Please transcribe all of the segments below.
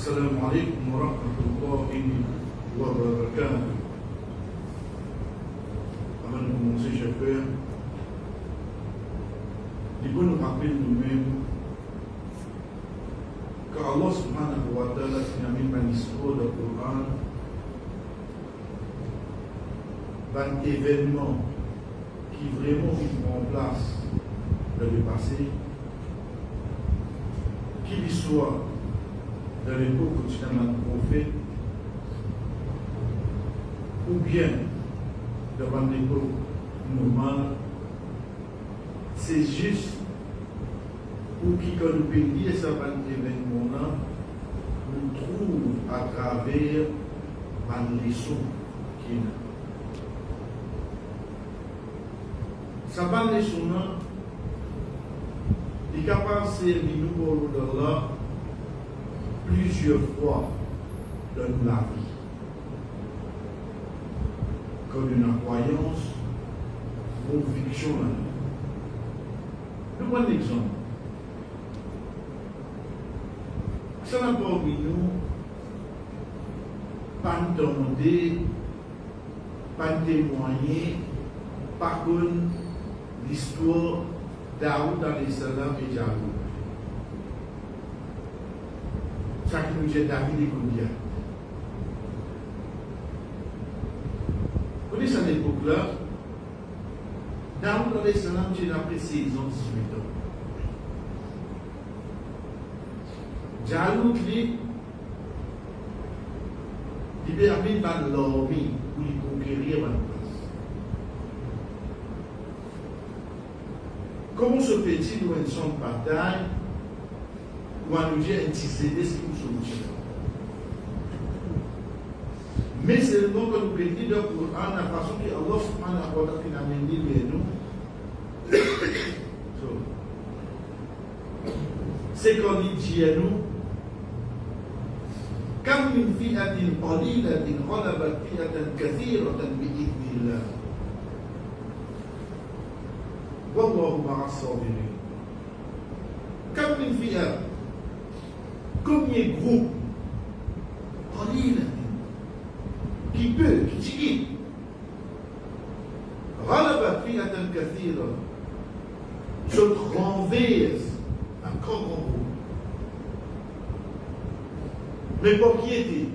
السلام عليكم ورحمة الله وبركاته. Avant de commencer, chers frères, il faut nous rappeler nous-mêmes que Allah subhanahu wa ta'ala a mis un discours dans le Coran, un événement qui vraiment vit en place dans le passé, qu'il soit dans l'époque où tu as un prophète, ou bien devant l'époque normale, c'est juste pour qui, quand nous pouvons dire ça, événement-là, nous trouve à travers une leçon qu'il a. Ça va leçon-là, il est capable de servir nous pour l'Allah plusieurs fois dans la vie. Comme une croyance, conviction. Je prends un exemple. Ça n'a pas oublié nous, pas nous demander, pas nous témoigner, par contre, l'histoire d'Aoud alayhi salam et Jaoud. Ça qui nous dit David et Goliath. Vous connaissez à l'époque-là, Daoud alayhi salam, j'ai après 16 ans, 18 ans. Jaoud, lui, il permet de l'armée pour lui conquérir la place. Comment se fait-il dans une son bataille où on nous dit anticiper ce qui nous solution? Mais c'est le nom que nous prédit dans le Coran, la façon que Allah subhanahu wa ta'ala a mené vers nous. C'est qu'on dit à nous, كم من فئة قليلة غلبت فئة كثيرة بإذن الله والله مع الصابرين. كم من فئة، combien de groupes قليلة qui peut, qui dit غلبت فئة كثيرة se renverse un grand groupe. Mais pour qui était?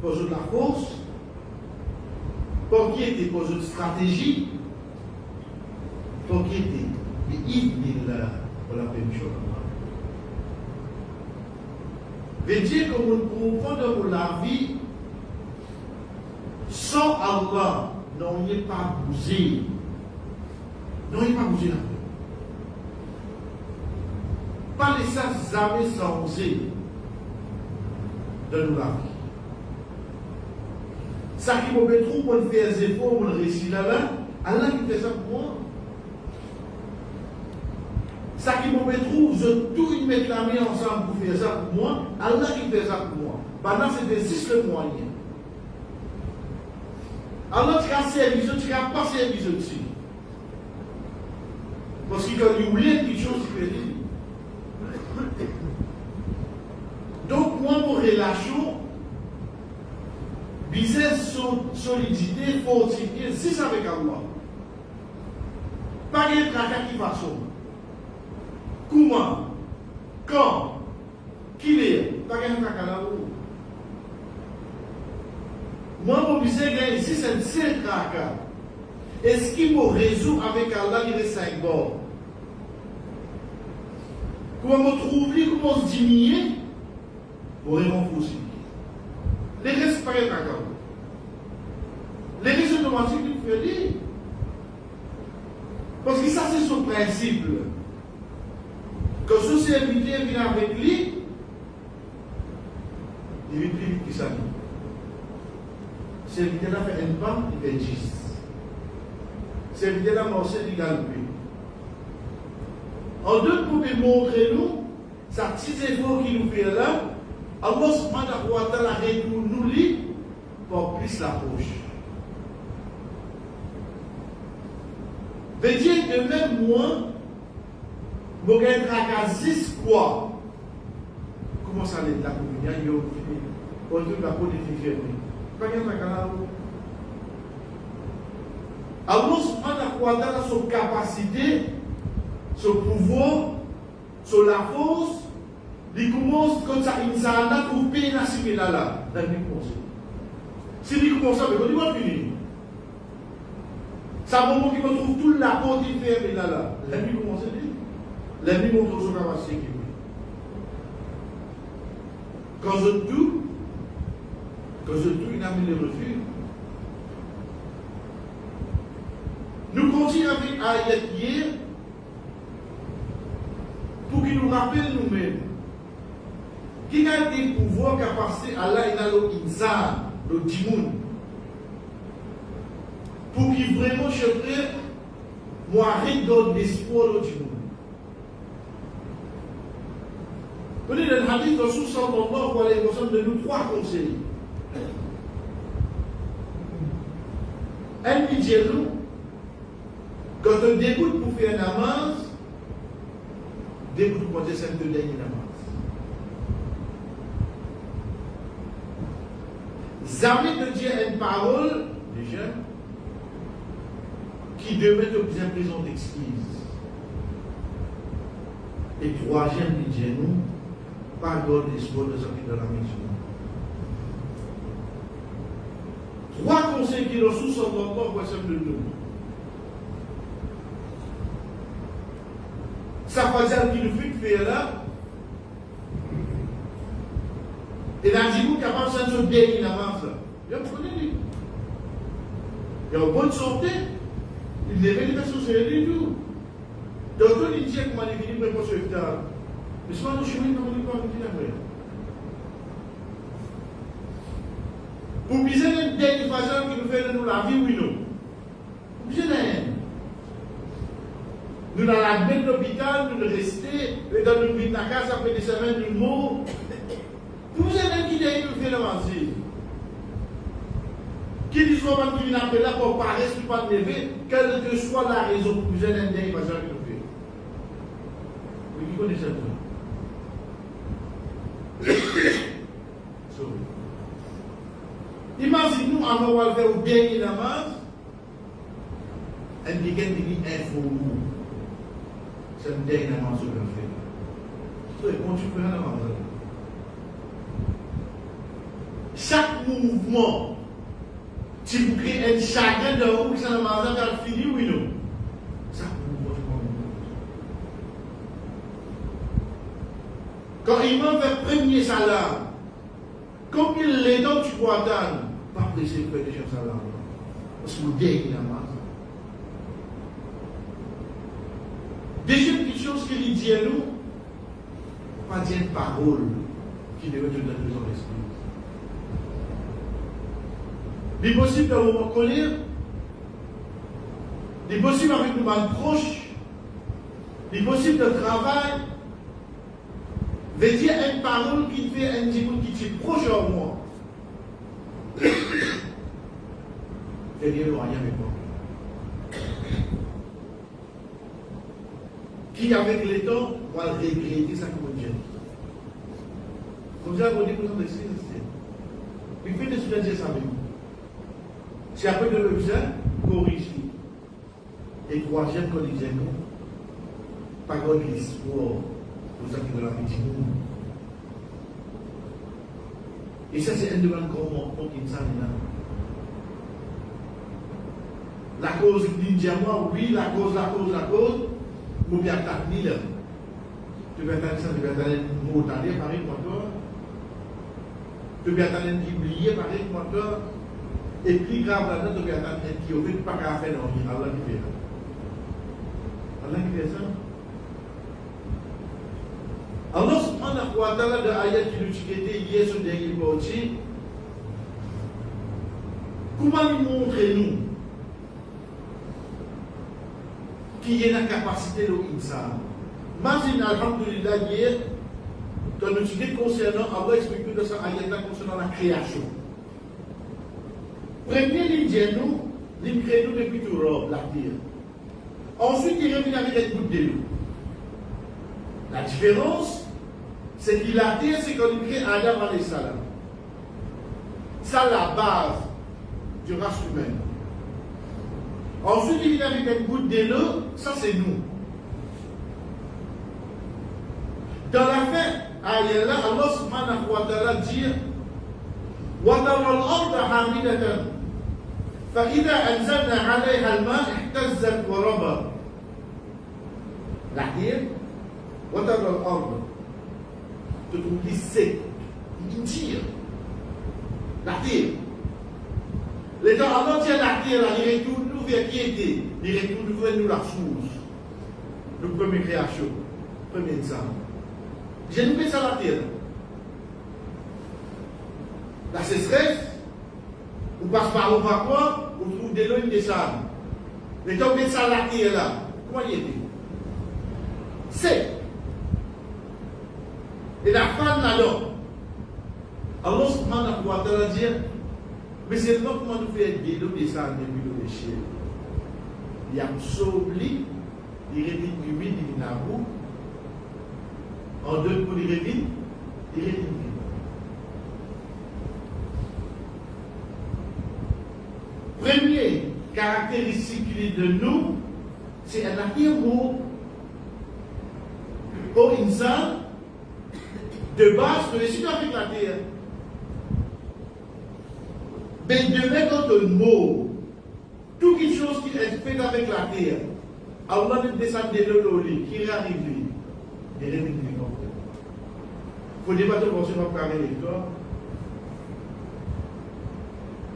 Pour de la force, pour qui était? Pour de stratégie, pour qui était? Mais il pour la même chose. Veut dire que nous comprend dans la vie, sans Allah, non, il n'est pas bougé. Non, il n'est pas bougé là. Pas les ça jamais censés de nous la vie. Ça qui me met trop pour faire des efforts, pour réussir là, Allah qui fait ça pour moi. Ça qui me met trop, je tout mettre la main ensemble pour faire ça pour moi, Allah qui fait ça pour moi. Maintenant, c'est juste le moyen. Allah tu as servi, tu n'as pas servi aussi. Parce qu'il y a une petite chose qui fait dire. Donc, moi, mon relation, business, solidité, fortifié, si c'est avec Allah. Pas de tracas qui façon. Comment, quand, qui est, pas de tracas là-haut. Moi, mon business, ici, c'est un seul tracas. Est-ce qu'il me résout avec Allah, il reste 5 bords? Comment me trouver, comment se diminuer? Pour renforcer. Les restes pas d'accord. Les restes automatiques, il faut dire. Parce que ça, c'est son principe. Quand ce serviteur vient avec lui, il vit plus vite que ça. Serviteur a fait un pas, il fait 10. Serviteur a marché, il gagne plus. En deux, pour montrer nous, ça petit effort qu'il nous fait là, Allah subhanahu wa ta'ala nous lit pour plus l'approche. Veut dire que même moi, je vais tracasser quoi? Comment ça allait de la communion? Il y a autour de la peau des filles fermées. Pas bien un canal. Allah subhanahu wa ta'ala, son capacité, son pouvoir, sur la force, il commence comme ça, il s'en pour payer la simila là. Là, il commence. Si il commence, il va finir. C'est un moment qui me trouve toute la peau qui fait là. Là, il commence. L'ennemi montre son capacité. Quand je tue, il n'a mis le refus. Nous continuons avec Ayat hier pour qu'il nous rappelle nous-mêmes qu'il a des pouvoirs capacités Allah et le insan, le timoun, pour qu'il vraiment cherche moi donne l'espoir au timoun. Prenez le hadith de Rasul sallallahu alayhi wa sallam de nous trois conseils. Un dit nous, quand on dégoûte pour faire un namaz, dégoûte pour faire cette dernière namaz. Jamais de dire une parole, déjà, qui devait te présenter exquise. Et troisième, dit nous, pardonne l'espoir de sortir de la maison. Trois conseils qui nous sont sallallahu alayhi wa sallam de nous. Ça faisait qui nous fait faire là. Et là, dis-vous capable de se bien in avance. Il y a un problème. Il y a une bonne santé. Il n'est pas social du tout. Donc, on dit comment il finit pour se faire. Mais souvent, nous chemin comme on dit après. Pour biser une dernière façon qui nous fait de nous la vie, oui, non. Pour biser nous dans la bête de l'hôpital, nous rester, dans une vie de la case, après des semaines, nous mourons. Pour biser qui nous fait l'avancer. Qui dit souvent qu'il n'a pas là pour paraître, pour pas lever, quelle que soit la raison pour biser une dernière façon qui nous fait. Oui, qui connaît ça? Imagine-nous avant de faire au dernier namaz, un week-end qui dit info. C'est un dernier namaz que je fais. Comment tu fais un namaz? Chaque mouvement, si vous créez un chagrin de où c'est un namaz qui a fini, oui, non? Chaque mouvement, quand l'imam fait premier salam, combien de temps tu peux attendre? Pas pressé de faire des choses salam. Parce que vous dernier namaz. Deuxième petite chose qu'il dit à nous, pas dire une parole qui devait te donner dans l'esprit. Il est possible d'un moment de colère, il est possible avec nous mal proches, il est possible de travail, veut dire une parole qui fait un petit peu qui est proche de moi. Et bien, rien avec moi. Qui, avec le temps, va regretter ça comme Dieu. Comme ça, on dit que vous êtes il fait des sujets ça avec nous. Si après de le faisait, corrige. Et troisième, qu'on disait non, parole de l'espoir. Pour ça qui veut la vie du monde. Et ça, c'est un de mes grands mots qui nous a. La cause d'indiamois, oui, la cause, ou bien t'as mis là. Tu vas t'aller ça, tu vas t'aller mot d'aller, pareil, pour toi. Tu vas t'aller oublier, pareil, pour toi. Et plus grave là-dedans, tu vas t'aller qui au fait pas qu'à faire dans le Allah qui fait ça. Allah qui fait ça. Allah subhanahu wa ta'ala de ayat qui nous dit hier sur le dernier parti, comment nous montrer nous qui est la capacité de l'insan. Imagine, alhamdulillah, hier, dans nous dit concernant, Allah explique de ça ayat concernant la création. Premier ligne, nous crée nous depuis tout la terre. Ensuite, il revient avec un bout de l'eau. La différence, c'est qu'il a dit, c'est qu'on crée Adam alayhi salam. Ça, la base du race humaine. Ensuite, il vient avec une goutte de l'eau, ça c'est nous. Dans la fin, Allah subhanahu wa ta'ala dit وَتَرَى الْأَرْضَ حَامِدَةً فَإِذَا أَنزَلْنَا عَلَيْهَا الْمَاءَ اهْتَزَّتْ وَرَبَتْ. La terre, وَتَرَى الْأَرْضَ, te trouve sec, il tire. La terre. Les gens, avant de la terre, il retourne nous vers qui était. Il retourne vers nous la source. Le premier création. Premier exemple. J'ai nommé ça la terre. La sécheresse, on passe par le quoi, on trouve de l'eau et des sables. Mais quand on met ça la terre là, comment il était? C'est. Et la femme là-dedans, Allah subhanahu wa ta'ala dit, mais c'est pas comment nous faire de l'eau, des sables, de l'eau, des chiens. Il y a un sobli, il revient humide, il n'a pas. En deux pour les revient, il revient. Première caractéristique de nous, c'est un amour au insan de base que les suivre avec la terre. Mais de mettre le mot, toute chose qui est faite avec la terre, Allah ne descend de l'eau qui arrive, il est revenu. Il faut débattre pour ce qu'on peut avec l'histoire.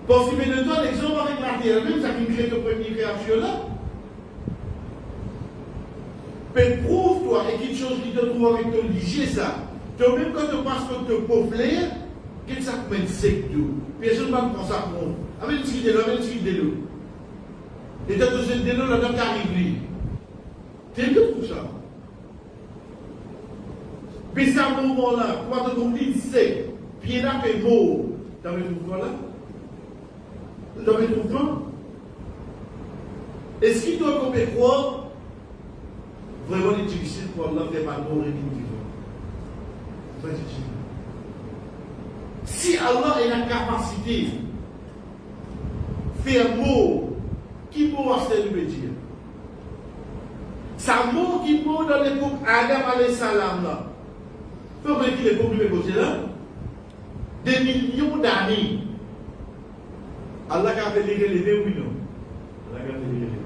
Parce que de toi, l'exemple avec la terre, même ça qui crée le premier création là, mais prouve-toi et quelque chose qui te trouve avec ton ligier ça. Donc même quand tu passes contre te pauvler, qu'est-ce que ça te met sec tout. Puis les gens ne prennent ça compte. Avec une suite de l'eau, avec une suite de l'eau. Et tu as besoin de l'eau là-dedans qui arrive. Tu es tout pour ça. Mais c'est à ce moment-là, quand tu te dis sec, puis il y a un mot, tu as vu tout là? Tu as vu tout ça? Est-ce qu'il doit comme croire vraiment difficile pour Allah faire mal mourir vivant? Très difficile. Si Allah a la capacité de faire mot, qui peut le dire? Ça mot qui peut dans l'époque Adam alayhi salam là. Il faut qu'il est pour côté là. Des millions d'années. Allah a fait les relever, oui, non? Allah a fait les relever.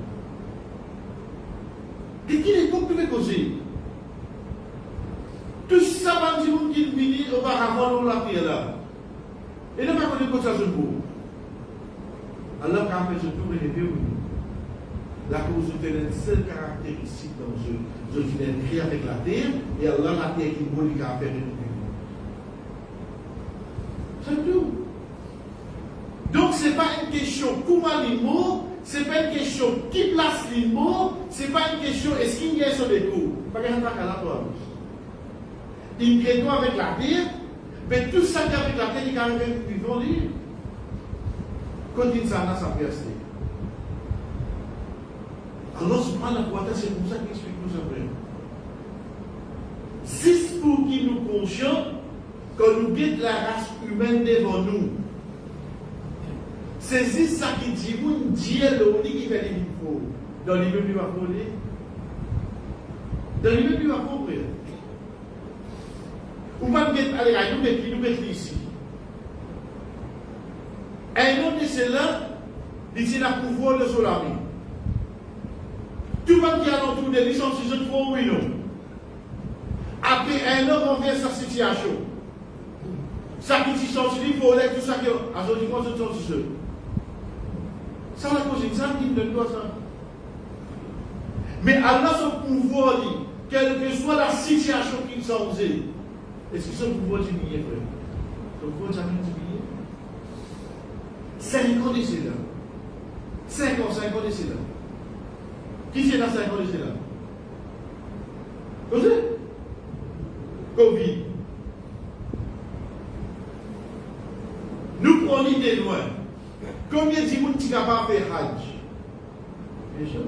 Et qui est pour côté? Tout ça va dire qu'il vient auparavant la pierre là. Et ne pas connaître quoi ça se trouve. Allah a fait ce tour relever, oui, non? La cause de une seule caractéristique dans ce qui est créé avec la terre, et Allah la terre qui brûle qui a fait de nous. C'est tout. Donc ce n'est pas une question comment les mots, ce n'est pas une question qui place les mots, ce n'est pas une question est-ce qu'il y a sur les coups. Pas qu'il y a un cas toi. Il crée toi avec la terre, mais tout ça qui est avec la terre, il y a un vivant libre. Quand il s'en a sa personne. Allah subhanahu wa ta'ala, c'est comme ça qu'il explique nous après. C'est pour qui nous conscients quand nous guette la race humaine devant nous. C'est ça qui dit, vous dites le qui fait les infos. Dans l'immeuble du Wapolé. Dans l'immeuble du Wapolé. Ou pas nous mettre ici. Un autre de ceux-là, il dit la pouvoir de Solami. Tout le monde qui a autour de lui, sont si je ne crois oui non. Après un an, on vient sa situation. Ça qui s'y sent, il faut aller, tout ça qui est. À ce moment, je suis seul. Ça, la cause, ça qui me donne quoi ça? Mais Allah, son pouvoir dit, quelle que soit la situation qu'il s'en faisait, est-ce que son pouvoir diminue, frère? Son pouvoir jamais diminué? 5 ans de cela. 5 ans de cela. Qui c'est dans 5 ans de cela? Vous savez? Covid. Nous prenons l'idée loin. Combien de gens qui sont capables de faire Hajj? Bien sûr.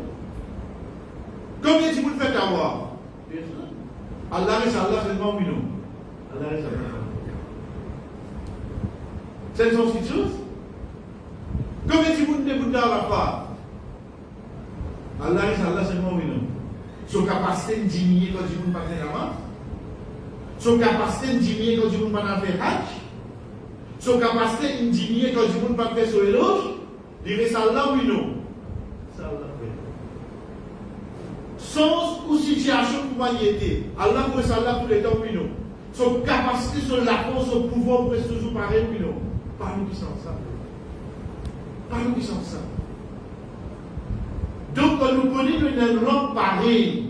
Combien de gens qui font avoir? Bien sûr. Allah, mais Allah, c'est pas oui, non. Allah reste à la c'est une chose. Comme si vous ne vous pas, Allah reste à la c'est moi, oui, non. Son capacité de diminuer quand vous ne pas faire la main. Son capacité de diminuer quand vous ne pas faire hajj. Son capacité de diminuer quand vous ne pas faire son éloge. Il reste à là, oui, non. Ça, Allah fait. Sens ou situation pour humanité. Allah pour ça là tous les temps, oui, non. Son capacité, son lapin, son pouvoir pour rester toujours pareil, oui, non. Pas nous qui sommes ça. Pas nous qui sommes ça. Donc, quand nous connaissons une langue pareille,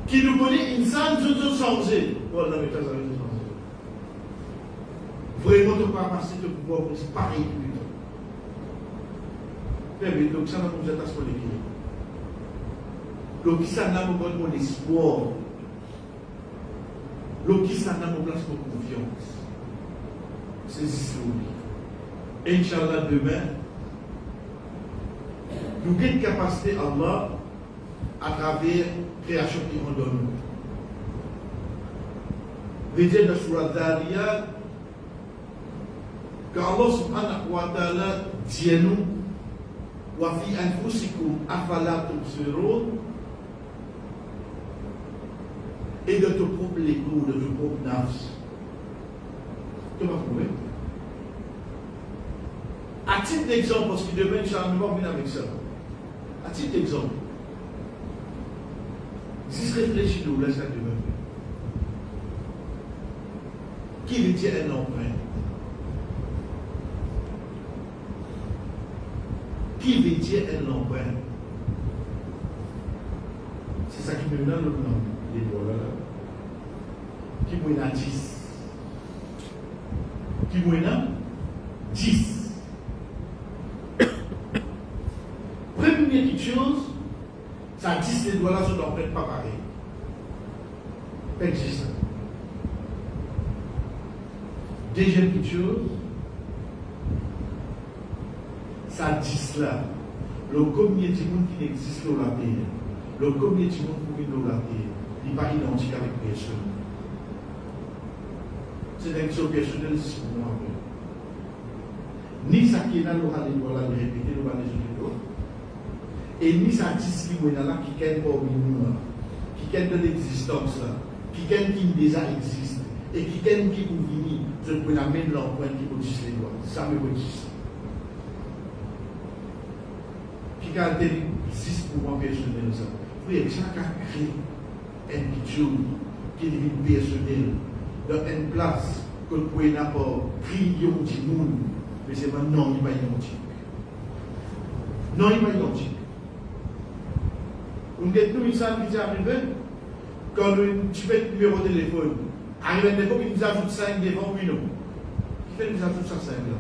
qui nous connaît une salle, tout changé. Voilà, mais ça va changer. Vraiment, tu pas passer de pouvoir pour rester pareil, oui, non. Donc, ça va nous être à ce qu'on est. Donc, ça n'a pas mon espoir. Donc, ça n'a pas place pour confiance. C'est ça. Inch'Allah, demain, nous avons une capacité Allah à travers la création qui nous donne. Vediez dans Surah Dhariyat que Allah subhanahu wa ta'ala dit à nous wa fi anfusikum afala tubsirun et de ton propre ego, de ton propre nafs. Tu vas trouver. À titre d'exemple, parce que demain, Inch'Allah, nous allons venir avec ça. À titre d'exemple, si je réfléchis, nous laisse la demain. Qui veut dire un empreinte? Qui veut dire un empreinte? C'est ça qui me donne le nom. Les voilà. Qui me donne 10. Qui me donne 10. Première petite chose, ça 10 les doigts là sont d'empreinte pas pareil. Pas existant. Deuxième petite chose, ça 10 là, le combien de monde qui n'existe dans la terre, le combien de monde qui vit dans la terre, il n'est pas identique avec personne. C'est une action personnelle, c'est pour moi. Ni ça qui est là, nous allons le répéter, nous allons les autres. Et ni ça dit qui est là, qui est parmi nous, qui est de l'existence là, qui est qui déjà existe, et qui est qui vous vient, je peux amener l'empreinte qui vous dit les doigts. Ça me dit. Qui existe pour moi personnel ça. Oui, chaque a créé une petite chose qui est personnelle dans une place que vous pouvez n'avoir crier au petit monde, mais c'est pas non, il n'est pas identique. Non, il n'est pas identique. Vous dites nous, une salle qui est arrivée, quand tu fais le numéro de téléphone, arrive à l'époque, il nous ajoute 5 devant, oui, non. Qui fait nous ajoute ça 5 là?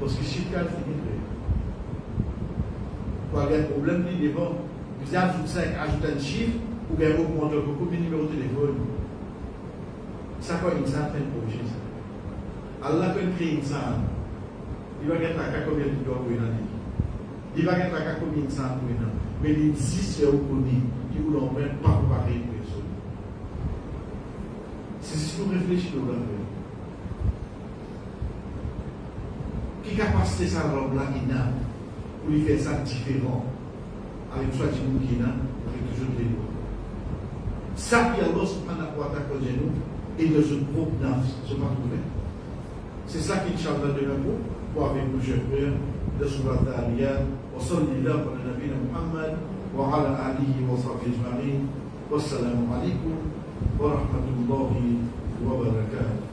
Parce que chiffre 4 finit. Quand il y a un problème, il devant, vous ajoutez 5, ajoutez un chiffre, ou bien vous augmentez le numéro de téléphone. Ça, quand une salle fait un projet, ça. Allah peut créer une salle. Il va gagner à combien de dollars pour une année? Il va gagner à combien de salle pour une année? Mais il existe où on dit qui vous l'emmène pas pour pareil personne. C'est ce que nous réfléchissons dans le qui capacité ça rend là il a pour lui faire ça différent avec soit du monde qui a avec toujours les lois. Ça qui Allah subhanahu wa ta'ala cause nous et de ce groupe d'âmes, je m'en trouve. C'est ça qui Inch'Allah demain pour avec nous chers frères de Surah Dhariyat. وصلى الله على نبينا محمد وعلى آله وصحبه أجمعين والسلام عليكم ورحمة الله وبركاته.